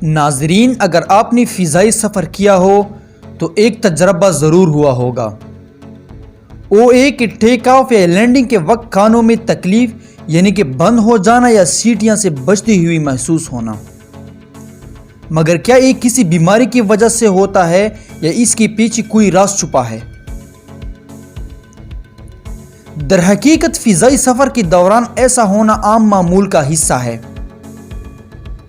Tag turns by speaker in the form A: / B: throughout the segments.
A: ناظرین، اگر آپ نے فضائی سفر کیا ہو تو ایک تجربہ ضرور ہوا ہوگا، وہ ایک ٹیک آف یا لینڈنگ کے وقت کانوں میں تکلیف یعنی کہ بند ہو جانا یا سیٹیاں سے بجتی ہوئی محسوس ہونا۔ مگر کیا یہ کسی بیماری کی وجہ سے ہوتا ہے یا اس کے پیچھے کوئی راز چھپا ہے؟ در حقیقت فضائی سفر کے دوران ایسا ہونا عام معمول کا حصہ ہے،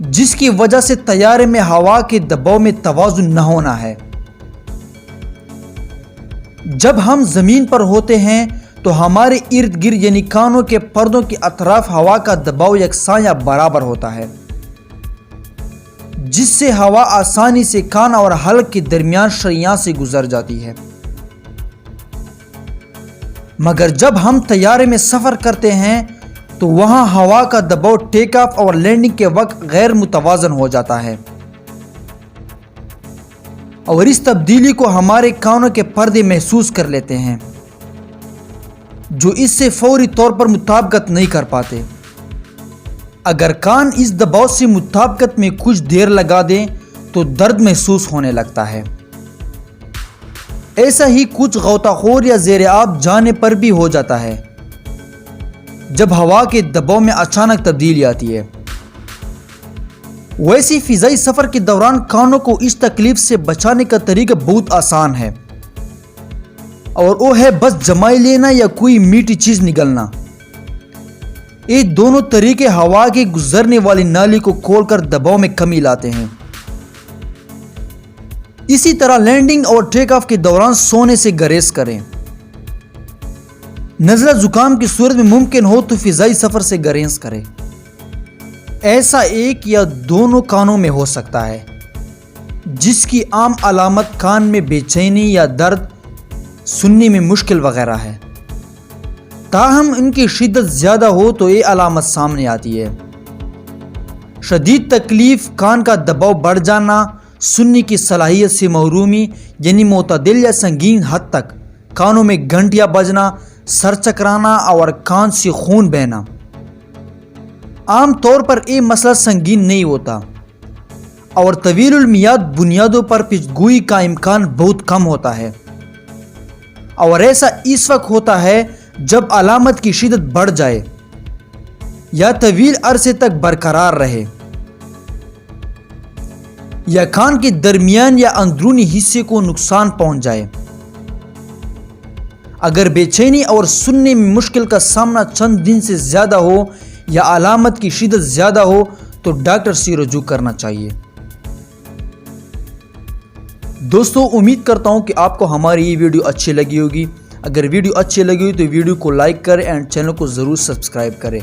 A: جس کی وجہ سے طیارے میں ہوا کے دباؤ میں توازن نہ ہونا ہے۔ جب ہم زمین پر ہوتے ہیں تو ہمارے ارد گرد یعنی کانوں کے پردوں کے اطراف ہوا کا دباؤ یکساں یا برابر ہوتا ہے، جس سے ہوا آسانی سے کان اور حلق کے درمیان شریان سے گزر جاتی ہے۔ مگر جب ہم طیارے میں سفر کرتے ہیں تو وہاں ہوا کا دباؤ ٹیک آف اور لینڈنگ کے وقت غیر متوازن ہو جاتا ہے، اور اس تبدیلی کو ہمارے کانوں کے پردے محسوس کر لیتے ہیں، جو اس سے فوری طور پر مطابقت نہیں کر پاتے۔ اگر کان اس دباؤ سے مطابقت میں کچھ دیر لگا دیں تو درد محسوس ہونے لگتا ہے۔ ایسا ہی کچھ غوطہ خور یا زیر آب جانے پر بھی ہو جاتا ہے، جب ہوا کے دباؤ میں اچانک تبدیلی آتی ہے۔ ویسی فضائی سفر کے دوران کانوں کو اس تکلیف سے بچانے کا طریقہ بہت آسان ہے، اور وہ ہے بس جمائی لینا یا کوئی میٹھی چیز نگلنا۔ یہ دونوں طریقے ہوا کے گزرنے والی نالی کو کھول کر دباؤ میں کمی لاتے ہیں۔ اسی طرح لینڈنگ اور ٹیک آف کے دوران سونے سے گریز کریں۔ نزلہ زکام کی صورت میں ممکن ہو تو فضائی سفر سے گریز کریں۔ ایسا ایک یا دونوں کانوں میں ہو سکتا ہے، جس کی عام علامت کان میں بے چینی یا درد، سننے میں مشکل وغیرہ ہے۔ تاہم ان کی شدت زیادہ ہو تو یہ علامت سامنے آتی ہے۔ شدید تکلیف، کان کا دباؤ بڑھ جانا، سننے کی صلاحیت سے محرومی یعنی معتدل یا سنگین حد تک کانوں میں گھنٹیاں بجنا، سر چکرانا اور کان سے خون بہنا۔ عام طور پر یہ مسئلہ سنگین نہیں ہوتا، اور طویل المیعاد بنیادوں پر پیچیدگی کا امکان بہت کم ہوتا ہے، اور ایسا اس وقت ہوتا ہے جب علامت کی شدت بڑھ جائے یا طویل عرصے تک برقرار رہے، یا کان کے درمیان یا اندرونی حصے کو نقصان پہنچ جائے۔ اگر بے چینی اور سننے میں مشکل کا سامنا چند دن سے زیادہ ہو یا علامت کی شدت زیادہ ہو تو ڈاکٹر سے رجوع کرنا چاہیے۔ دوستو، امید کرتا ہوں کہ آپ کو ہماری یہ ویڈیو اچھی لگی ہوگی۔ اگر ویڈیو اچھی لگی ہوئی تو ویڈیو کو لائک کریں اینڈ چینل کو ضرور سبسکرائب کریں۔